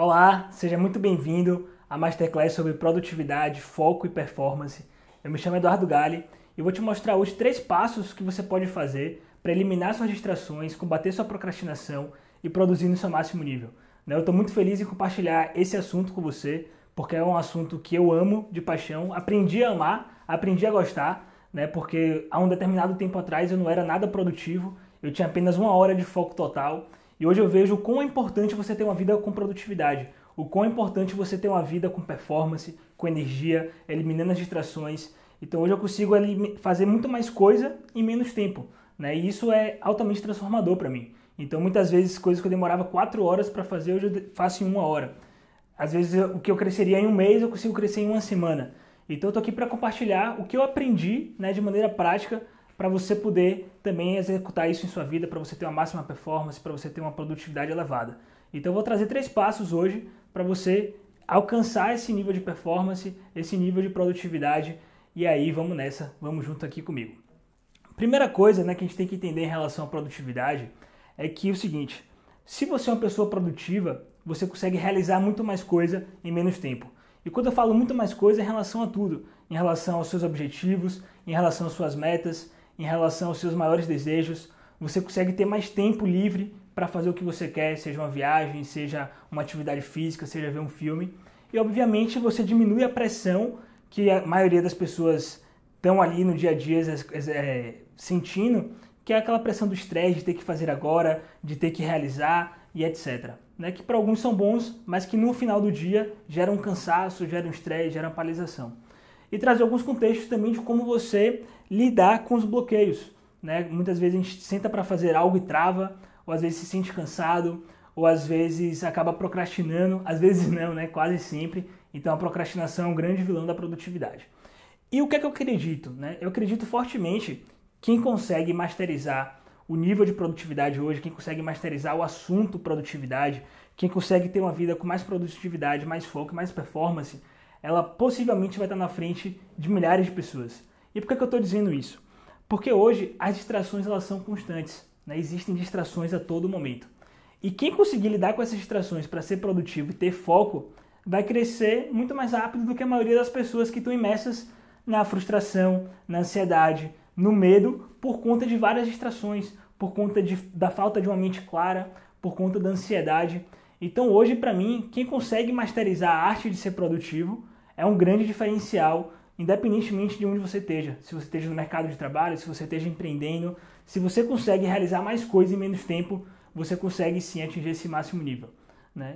Olá, seja muito bem-vindo à Masterclass sobre produtividade, foco e performance. Eu me chamo Eduardo Galli e vou te mostrar hoje 3 passos que você pode fazer para eliminar suas distrações, combater sua procrastinação e produzir no seu máximo nível. Eu estou muito feliz em compartilhar esse assunto com você, porque é um assunto que eu amo de paixão, aprendi a amar, aprendi a gostar, porque há um determinado tempo atrás eu não era nada produtivo, eu tinha apenas 1 hora de foco total. E hoje eu vejo o quão é importante você ter uma vida com produtividade, o quão é importante você ter uma vida com performance, com energia, eliminando as distrações. Então hoje eu consigo fazer muito mais coisa em menos tempo, E isso é altamente transformador para mim. Então muitas vezes coisas que eu demorava 4 horas para fazer, hoje eu faço em 1 hora. Às vezes o que eu cresceria em um mês, eu consigo crescer em uma semana. Então eu estou aqui para compartilhar o que eu aprendi, de maneira prática, para você poder também executar isso em sua vida, para você ter uma máxima performance, para você ter uma produtividade elevada. Então eu vou trazer 3 passos hoje para você alcançar esse nível de performance, esse nível de produtividade, e aí vamos nessa, vamos junto aqui comigo. Primeira coisa, que a gente tem que entender em relação à produtividade é que é o seguinte: se você é uma pessoa produtiva, você consegue realizar muito mais coisa em menos tempo. E quando eu falo muito mais coisa, é em relação a tudo, em relação aos seus objetivos, em relação às suas metas, em relação aos seus maiores desejos. Você consegue ter mais tempo livre para fazer o que você quer, seja uma viagem, seja uma atividade física, seja ver um filme. E obviamente você diminui a pressão que a maioria das pessoas estão ali no dia a dia sentindo, que é aquela pressão do estresse de ter que fazer agora, de ter que realizar e etc. Que para alguns são bons, mas que no final do dia geram um cansaço, geram estresse, geram paralisação. E trazer alguns contextos também de como você lidar com os bloqueios. Muitas vezes a gente senta para fazer algo e trava, ou às vezes se sente cansado, ou às vezes acaba procrastinando, às vezes não, quase sempre. Então a procrastinação é um grande vilão da produtividade. E o que é que eu acredito? Eu acredito fortemente que quem consegue masterizar o nível de produtividade hoje, quem consegue masterizar o assunto produtividade, quem consegue ter uma vida com mais produtividade, mais foco, mais performance, ela possivelmente vai estar na frente de milhares de pessoas. E por que eu estou dizendo isso? Porque hoje as distrações elas são constantes, Existem distrações a todo momento. E quem conseguir lidar com essas distrações para ser produtivo e ter foco, vai crescer muito mais rápido do que a maioria das pessoas que estão imersas na frustração, na ansiedade, no medo, por conta de várias distrações, por conta da falta de uma mente clara, por conta da ansiedade. Então hoje, para mim, quem consegue masterizar a arte de ser produtivo é um grande diferencial, independentemente de onde você esteja. Se você esteja no mercado de trabalho, se você esteja empreendendo, se você consegue realizar mais coisas em menos tempo, você consegue sim atingir esse máximo nível.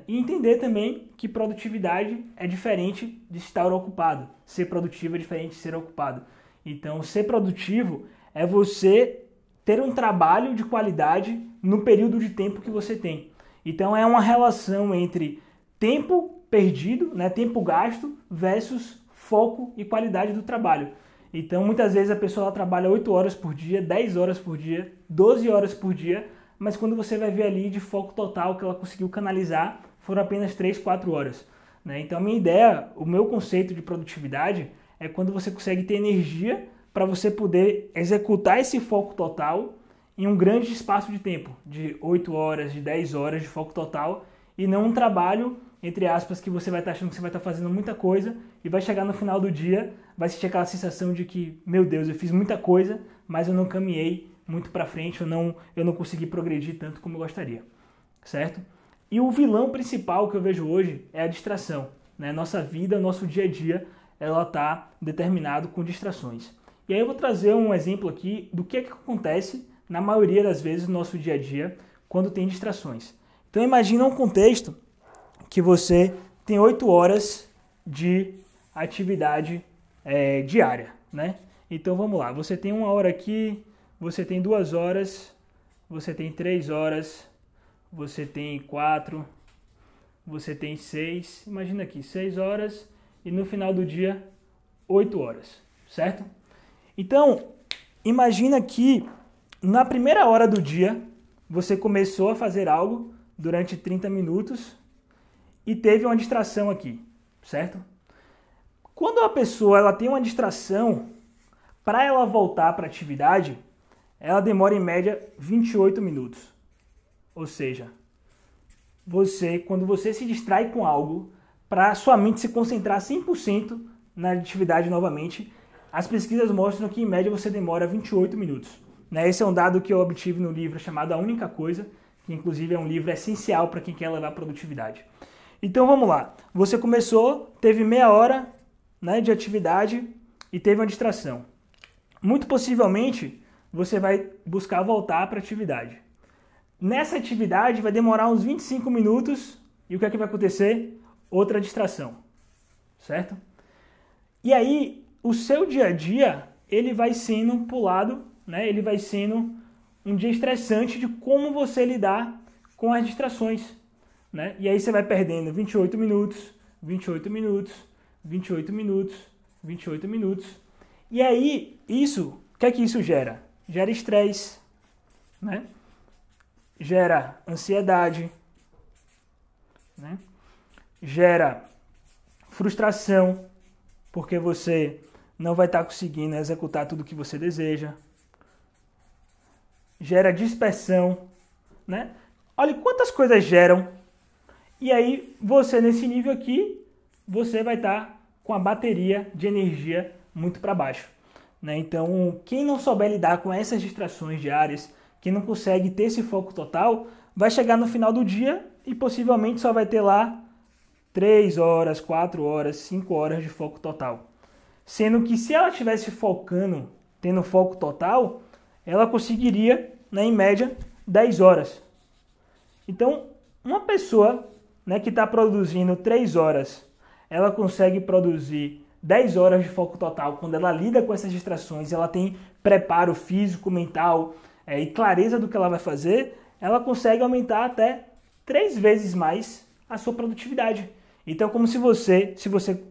E entender também que produtividade é diferente de estar ocupado. Ser produtivo é diferente de ser ocupado. Então, ser produtivo é você ter um trabalho de qualidade no período de tempo que você tem. Então, é uma relação entre tempo perdido, tempo gasto, versus foco e qualidade do trabalho. Então, muitas vezes a pessoa trabalha 8 horas por dia, 10 horas por dia, 12 horas por dia, mas quando você vai ver ali de foco total que ela conseguiu canalizar, foram apenas 3, 4 horas. Então, a minha ideia, o meu conceito de produtividade é quando você consegue ter energia para você poder executar esse foco total em um grande espaço de tempo, de 8 horas, de 10 horas de foco total, e não um trabalho, entre aspas, que você vai estar achando que você vai estar fazendo muita coisa e vai chegar no final do dia, vai sentir aquela sensação de que, meu Deus, eu fiz muita coisa, mas eu não caminhei muito para frente, eu não consegui progredir tanto como eu gostaria, certo? E o vilão principal que eu vejo hoje é a distração. Nossa vida, nosso dia a dia, ela está determinado com distrações. E aí eu vou trazer um exemplo aqui do que acontece na maioria das vezes no nosso dia a dia quando tem distrações. Então imagina um contexto que você tem 8 horas de atividade diária, Então vamos lá, você tem 1 hora aqui, você tem 2 horas, você tem 3 horas, você tem 4, você tem 6, imagina aqui, 6 horas e no final do dia 8 horas, certo? Então, imagina que na primeira hora do dia você começou a fazer algo durante 30 minutos e teve uma distração aqui, certo? Quando a pessoa ela tem uma distração, para ela voltar para a atividade, ela demora em média 28 minutos. Ou seja, quando você se distrai com algo, para sua mente se concentrar 100% na atividade novamente, as pesquisas mostram que em média você demora 28 minutos. Né? Esse é um dado que eu obtive no livro chamado A Única Coisa, que inclusive é um livro essencial para quem quer levar produtividade. Então vamos lá, você começou, teve meia hora, né, de atividade e teve uma distração. Muito possivelmente você vai buscar voltar para a atividade. Nessa atividade vai demorar uns 25 minutos e o que é que vai acontecer? Outra distração, certo? E aí o seu dia a dia ele vai sendo pulado, né? Ele vai sendo um dia estressante de como você lidar com as distrações, né? E aí você vai perdendo 28 minutos, 28 minutos, 28 minutos, 28 minutos. E aí, o que é que isso gera? Gera estresse, né? Gera ansiedade, né? Gera frustração, porque você não vai estar conseguindo executar tudo o que você deseja. Gera dispersão, né? Olha quantas coisas geram. E aí, você nesse nível aqui, você vai estar com a bateria de energia muito para baixo. Né? Então, quem não souber lidar com essas distrações diárias, quem não consegue ter esse foco total, vai chegar no final do dia e possivelmente só vai ter lá 3 horas, 4 horas, 5 horas de foco total. Sendo que se ela estivesse focando, tendo foco total, ela conseguiria, né, em média, 10 horas. Então, uma pessoa, né, que está produzindo 3 horas, ela consegue produzir 10 horas de foco total quando ela lida com essas distrações, ela tem preparo físico, mental e clareza do que ela vai fazer, ela consegue aumentar até 3 vezes mais a sua produtividade. Então, como se você,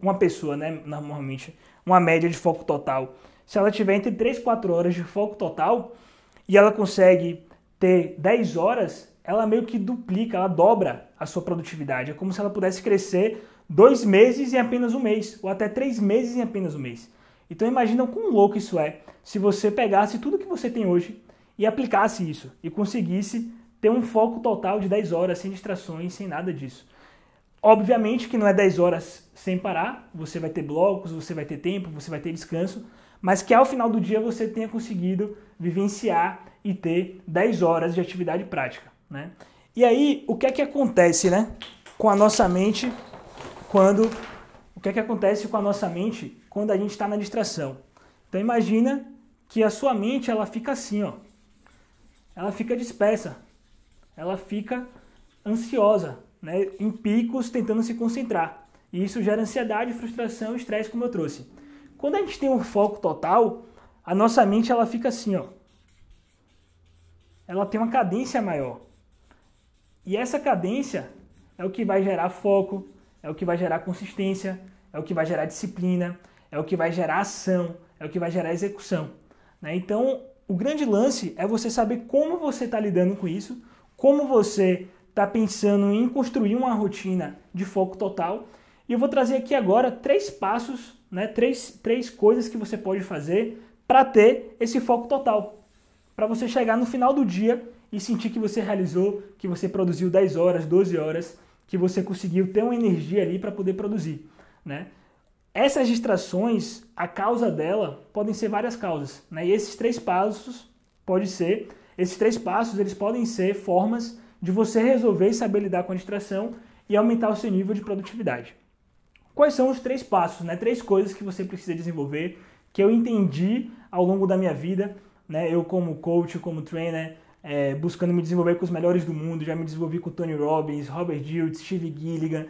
uma pessoa, né, normalmente, uma média de foco total, se ela tiver entre 3 e 4 horas de foco total e ela consegue ter 10 horas, ela meio que duplica, ela dobra a sua produtividade. É como se ela pudesse crescer 2 meses em apenas um mês, ou até 3 meses em apenas um mês. Então imagina o quão louco isso é, se você pegasse tudo que você tem hoje e aplicasse isso, e conseguisse ter um foco total de 10 horas, sem distrações, sem nada disso. Obviamente que não é 10 horas sem parar, você vai ter blocos, você vai ter tempo, você vai ter descanso, mas que ao final do dia você tenha conseguido vivenciar e ter 10 horas de atividade prática. Né? E aí, o que é que acontece, né, com a nossa mente quando a gente está na distração? Então imagina que a sua mente ela fica assim, ó. Ela fica dispersa, ela fica ansiosa, né, em picos tentando se concentrar. E isso gera ansiedade, frustração, estresse, como eu trouxe. Quando a gente tem um foco total, a nossa mente ela fica assim, ó. Ela tem uma cadência maior. E essa cadência é o que vai gerar foco, é o que vai gerar consistência, é o que vai gerar disciplina, é o que vai gerar ação, é o que vai gerar execução. Né? Então, o grande lance é você saber como você está lidando com isso, como você está pensando em construir uma rotina de foco total. E eu vou trazer aqui agora 3 passos, né? três coisas que você pode fazer para ter esse foco total. Para você chegar no final do dia e sentir que você realizou, que você produziu 10 horas, 12 horas, que você conseguiu ter uma energia ali para poder produzir. Né? Essas distrações, a causa dela podem ser várias causas. Né? E esses 3 passos eles podem ser formas de você resolver e saber lidar com a distração e aumentar o seu nível de produtividade. Quais são os 3 passos, né? 3 coisas que você precisa desenvolver, que eu entendi ao longo da minha vida, né? Eu como coach, como trainer, buscando me desenvolver com os melhores do mundo, já me desenvolvi com Tony Robbins, Robert Dilts, Steve Gilligan,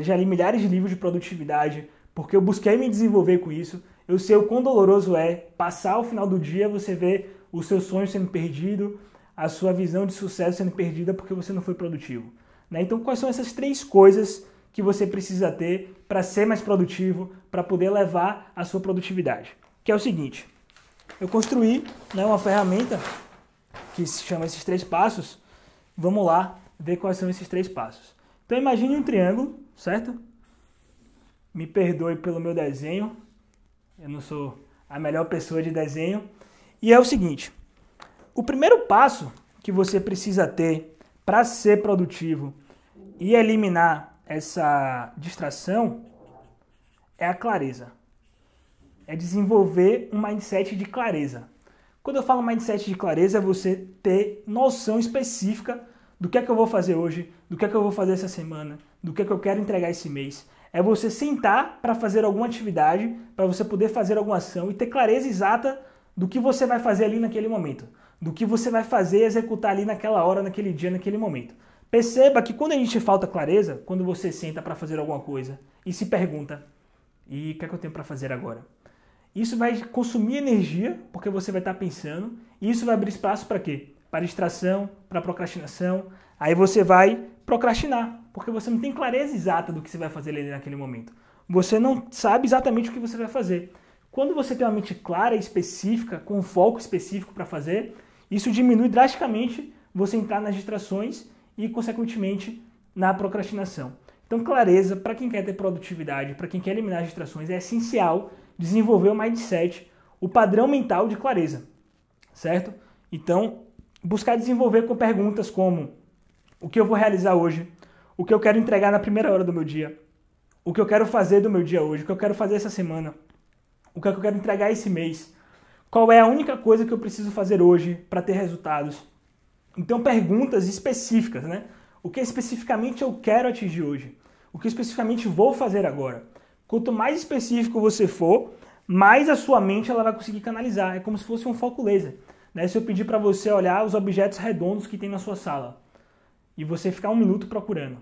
já li milhares de livros de produtividade, porque eu busquei me desenvolver com isso. Eu sei o quão doloroso é passar ao final do dia, você vê o seu sonho sendo perdido, a sua visão de sucesso sendo perdida porque você não foi produtivo. Né? Então, quais são essas 3 coisas que você precisa ter para ser mais produtivo, para poder levar a sua produtividade? Que é o seguinte, eu construí, né, uma ferramenta que se chama esses 3 passos. Vamos lá ver quais são esses 3 passos. Então, imagine um triângulo, certo? Me perdoe pelo meu desenho, eu não sou a melhor pessoa de desenho. E é o seguinte, o primeiro passo que você precisa ter para ser produtivo e eliminar essa distração é a clareza. É desenvolver um mindset de clareza. Quando eu falo mindset de clareza, é você ter noção específica do que é que eu vou fazer hoje, do que é que eu vou fazer essa semana, do que é que eu quero entregar esse mês. É você sentar para fazer alguma atividade, para você poder fazer alguma ação e ter clareza exata do que você vai fazer ali naquele momento, do que você vai fazer e executar ali naquela hora, naquele dia, naquele momento. Perceba que quando a gente falta clareza, quando você senta para fazer alguma coisa e se pergunta, e o que é que eu tenho para fazer agora? Isso vai consumir energia, porque você vai estar pensando, e isso vai abrir espaço para quê? Para distração, para procrastinação. Aí você vai procrastinar, porque você não tem clareza exata do que você vai fazer ali naquele momento. Você não sabe exatamente o que você vai fazer. Quando você tem uma mente clara e específica, com um foco específico para fazer, isso diminui drasticamente você entrar nas distrações e, consequentemente, na procrastinação. Então, clareza, para quem quer ter produtividade, para quem quer eliminar as distrações, é essencial desenvolver o mindset, o padrão mental de clareza, certo? Então, buscar desenvolver com perguntas como o que eu vou realizar hoje, o que eu quero entregar na primeira hora do meu dia, o que eu quero fazer do meu dia hoje, o que eu quero fazer essa semana, o que eu quero entregar esse mês, qual é a única coisa que eu preciso fazer hoje para ter resultados. Então, perguntas específicas, né? O que especificamente eu quero atingir hoje? O que especificamente vou fazer agora? Quanto mais específico você for, mais a sua mente ela vai conseguir canalizar. É como se fosse um foco laser. Né? Se eu pedir para você olhar os objetos redondos que tem na sua sala e você ficar 1 minuto procurando,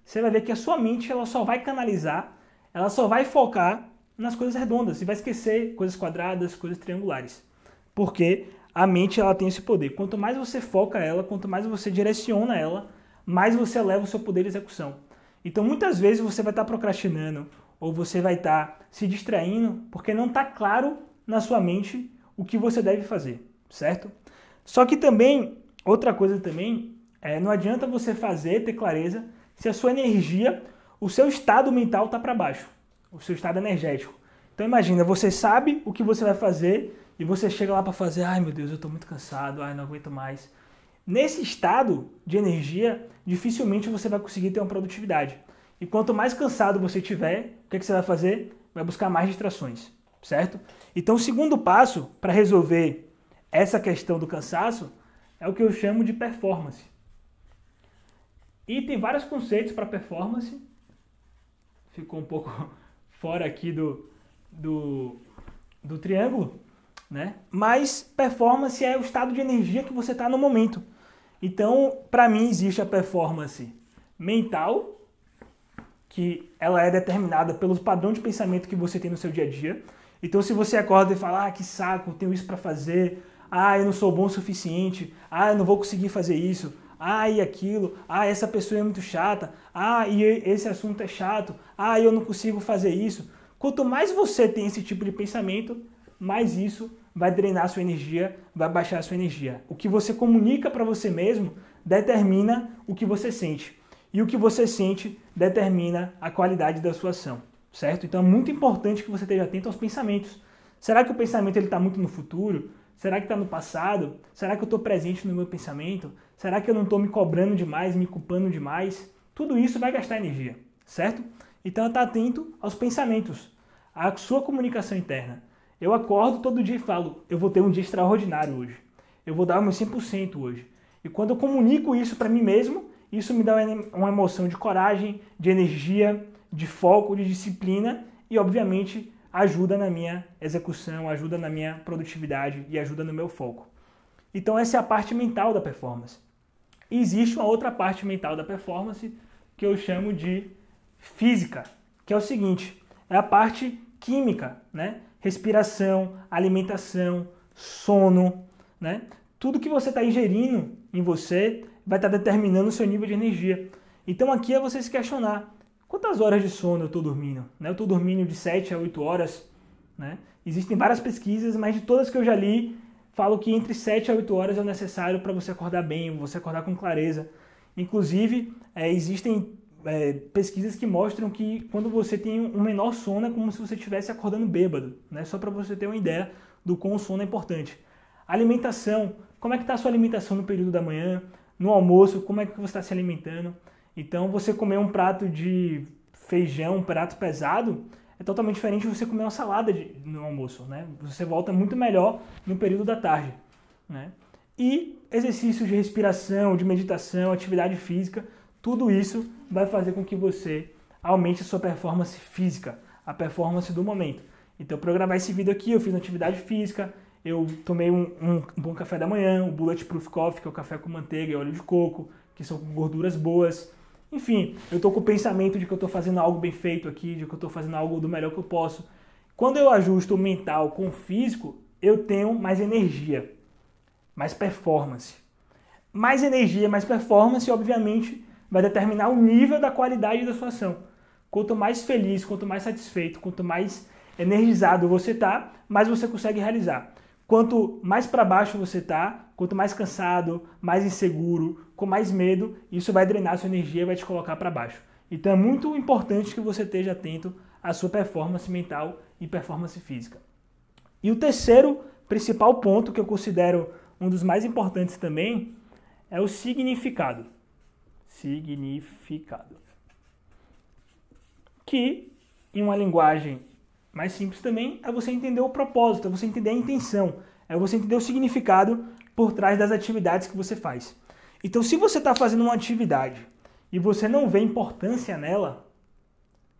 você vai ver que a sua mente ela só vai canalizar, ela só vai focar nas coisas redondas e vai esquecer coisas quadradas, coisas triangulares. Porque a mente ela tem esse poder. Quanto mais você foca ela, quanto mais você direciona ela, mais você eleva o seu poder de execução. Então muitas vezes você vai estar procrastinando ou você vai estar se distraindo porque não está claro na sua mente o que você deve fazer, certo? Só que também, outra coisa também, não adianta você fazer, ter clareza, se a sua energia, o seu estado mental está para baixo, o seu estado energético. Então imagina, você sabe o que você vai fazer e você chega lá para fazer, ai meu Deus, eu estou muito cansado, ai não aguento mais. Nesse estado de energia, dificilmente você vai conseguir ter uma produtividade. E quanto mais cansado você tiver, o que você vai fazer? Vai buscar mais distrações, certo? Então o segundo passo para resolver essa questão do cansaço é o que eu chamo de performance. E tem vários conceitos para performance. Ficou um pouco fora aqui do triângulo, né? Mas performance é o estado de energia que você está no momento. Então, para mim, existe a performance mental, que ela é determinada pelos padrões de pensamento que você tem no seu dia a dia. Então, se você acorda e fala, que saco, tenho isso para fazer, eu não sou bom o suficiente, eu não vou conseguir fazer isso, e aquilo, essa pessoa é muito chata, e esse assunto é chato, eu não consigo fazer isso. Quanto mais você tem esse tipo de pensamento, mais isso vai drenar a sua energia, vai baixar a sua energia. O que você comunica para você mesmo determina o que você sente. E o que você sente determina a qualidade da sua ação, certo? Então é muito importante que você esteja atento aos pensamentos. Será que o pensamento está muito no futuro? Será que está no passado? Será que eu estou presente no meu pensamento? Será que eu não estou me cobrando demais, me culpando demais? Tudo isso vai gastar energia, certo? Então está atento aos pensamentos, à sua comunicação interna. Eu acordo todo dia e falo, eu vou ter um dia extraordinário hoje. Eu vou dar o meu 100% hoje. E quando eu comunico isso para mim mesmo, isso me dá uma emoção de coragem, de energia, de foco, de disciplina e, obviamente, ajuda na minha execução, ajuda na minha produtividade e ajuda no meu foco. Então essa é a parte mental da performance. E existe uma outra parte mental da performance que eu chamo de física, que é o seguinte, é a parte química, né? Respiração, alimentação, sono, né? Tudo que você está ingerindo em você vai estar determinando o seu nível de energia. Então aqui é você se questionar, quantas horas de sono eu estou dormindo? Eu estou dormindo de 7 a 8 horas, né? Existem várias pesquisas, mas de todas que eu já li, falo que entre 7 a 8 horas é o necessário para você acordar bem, você acordar com clareza. Inclusive, existem pesquisas que mostram que quando você tem um menor sono é como se você estivesse acordando bêbado, né? Só para você ter uma ideia do quão o sono é importante. Alimentação, como é que está a sua alimentação no período da manhã, no almoço, como é que você está se alimentando? Então, você comer um prato de feijão, um prato pesado, é totalmente diferente de você comer uma salada no almoço, né? Você volta muito melhor no período da tarde, né? E exercícios de respiração, de meditação, atividade física, tudo isso vai fazer com que você aumente a sua performance física, a performance do momento. Então, para eu gravar esse vídeo aqui, eu fiz uma atividade física, eu tomei um bom café da manhã, o Bulletproof Coffee, que é o café com manteiga e óleo de coco, que são gorduras boas. Enfim, eu estou com o pensamento de que eu estou fazendo algo bem feito aqui, de que eu estou fazendo algo do melhor que eu posso. Quando eu ajusto o mental com o físico, eu tenho mais energia, mais performance. Mais energia, mais performance, obviamente, vai determinar o nível da qualidade da sua ação. Quanto mais feliz, quanto mais satisfeito, quanto mais energizado você está, mais você consegue realizar. Quanto mais para baixo você está, quanto mais cansado, mais inseguro, com mais medo, isso vai drenar a sua energia e vai te colocar para baixo. Então é muito importante que você esteja atento à sua performance mental e performance física. E o terceiro principal ponto, que eu considero um dos mais importantes também, é o significado. Significado. Que, em uma linguagem mais simples também, é você entender o propósito, é você entender a intenção, é você entender o significado por trás das atividades que você faz. Então, se você está fazendo uma atividade e você não vê importância nela,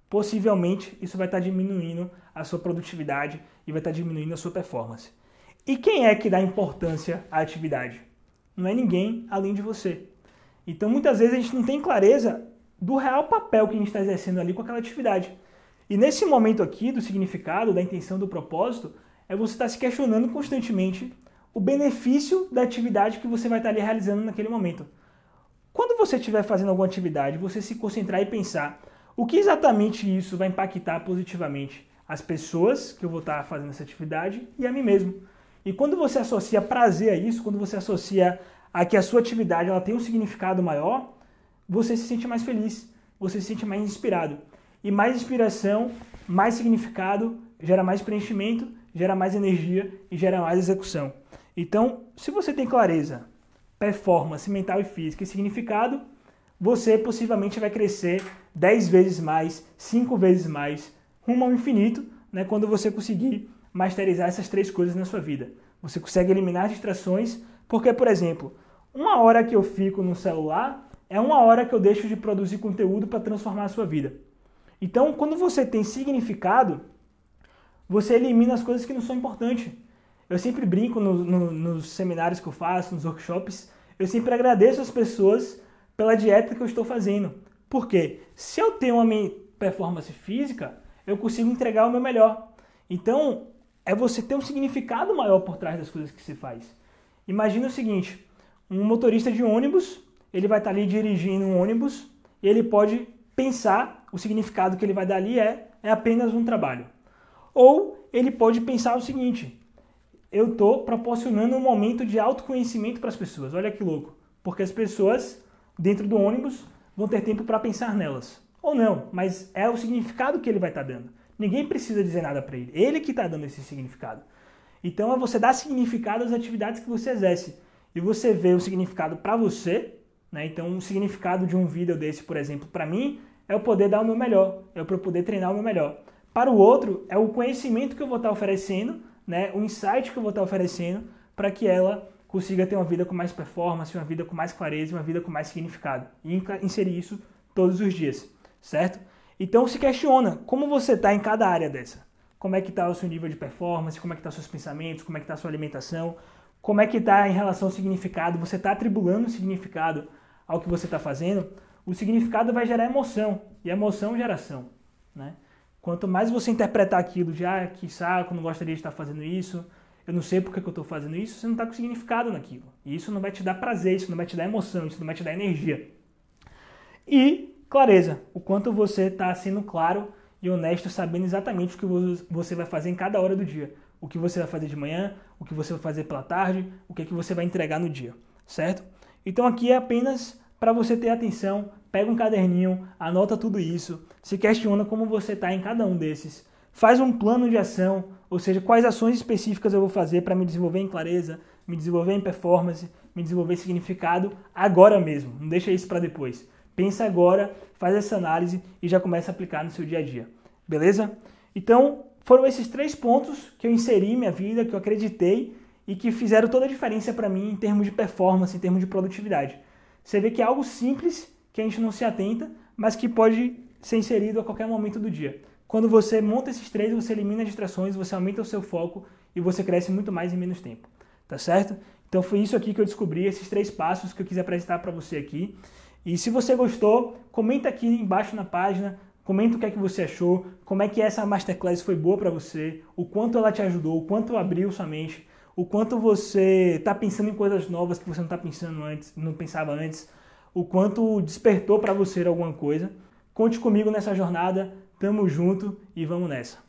possivelmente isso vai estar diminuindo a sua produtividade e vai estar diminuindo a sua performance. E quem é que dá importância à atividade? Não é ninguém além de você. Então, muitas vezes a gente não tem clareza do real papel que a gente está exercendo ali com aquela atividade. E nesse momento aqui do significado, da intenção, do propósito, é você estar se questionando constantemente o benefício da atividade que você vai estar ali realizando naquele momento. Quando você estiver fazendo alguma atividade, você se concentrar e pensar o que exatamente isso vai impactar positivamente as pessoas que eu vou estar fazendo essa atividade e a mim mesmo. E quando você associa prazer a isso, quando você associa a que a sua atividade ela tem um significado maior, você se sente mais feliz, você se sente mais inspirado. E mais inspiração, mais significado, gera mais preenchimento, gera mais energia e gera mais execução. Então, se você tem clareza, performance mental e física e significado, você possivelmente vai crescer 10 vezes mais, 5 vezes mais, rumo ao infinito, né, quando você conseguir masterizar essas três coisas na sua vida. Você consegue eliminar distrações, porque, por exemplo, 1 hora que eu fico no celular é 1 hora que eu deixo de produzir conteúdo para transformar a sua vida. Então, quando você tem significado, você elimina as coisas que não são importantes. Eu sempre brinco nos seminários que eu faço, nos workshops, eu sempre agradeço as pessoas pela dieta que eu estou fazendo. Por quê? Se eu tenho uma performance física, eu consigo entregar o meu melhor. Então, é você ter um significado maior por trás das coisas que você faz. Imagina o seguinte, um motorista de ônibus, ele vai estar ali dirigindo um ônibus e ele pode pensar, o significado que ele vai dar ali é apenas um trabalho. Ou ele pode pensar o seguinte, eu estou proporcionando um momento de autoconhecimento para as pessoas. Olha que louco. Porque as pessoas dentro do ônibus vão ter tempo para pensar nelas. Ou não, mas é o significado que ele vai estar dando. Ninguém precisa dizer nada para ele. Ele que está dando esse significado. Então é você dar significado às atividades que você exerce. E você vê o significado para você, né? Então o significado de um vídeo desse, por exemplo, para mim, é eu poder dar o meu melhor. É eu poder treinar o meu melhor. Para o outro, é o conhecimento que eu vou estar oferecendo, né? O insight que eu vou estar oferecendo para que ela consiga ter uma vida com mais performance, uma vida com mais clareza, uma vida com mais significado. E inserir isso todos os dias, certo? Então se questiona como você está em cada área dessa. Como é que está o seu nível de performance, como é que estão os seus pensamentos, como é que está a sua alimentação, como é que está em relação ao significado, você está atribulando significado ao que você está fazendo. O significado vai gerar emoção, e emoção gera ação, né? Quanto mais você interpretar aquilo de, que saco, não gostaria de estar fazendo isso, eu não sei porque que eu estou fazendo isso, você não está com significado naquilo. E isso não vai te dar prazer, isso não vai te dar emoção, isso não vai te dar energia. E clareza, o quanto você está sendo claro e honesto, sabendo exatamente o que você vai fazer em cada hora do dia. O que você vai fazer de manhã, o que você vai fazer pela tarde, o que você vai entregar no dia, certo? Então aqui é apenas para você ter atenção, pega um caderninho, anota tudo isso, se questiona como você está em cada um desses, faz um plano de ação, ou seja, quais ações específicas eu vou fazer para me desenvolver em clareza, me desenvolver em performance, me desenvolver em significado agora mesmo, não deixa isso para depois. Pensa agora, faz essa análise e já começa a aplicar no seu dia a dia. Beleza? Então, foram esses 3 pontos que eu inseri em minha vida, que eu acreditei e que fizeram toda a diferença para mim em termos de performance, em termos de produtividade. Você vê que é algo simples, que a gente não se atenta, mas que pode ser inserido a qualquer momento do dia. Quando você monta esses 3, você elimina as distrações, você aumenta o seu foco e você cresce muito mais em menos tempo. Tá certo? Então foi isso aqui que eu descobri, esses 3 passos que eu quis apresentar para você aqui. E se você gostou, comenta aqui embaixo na página, comenta o que é que você achou, como é que essa Masterclass foi boa para você, o quanto ela te ajudou, o quanto abriu sua mente, o quanto você está pensando em coisas novas que você não está pensando antes, não pensava antes, o quanto despertou para você alguma coisa. Conte comigo nessa jornada, tamo junto e vamos nessa.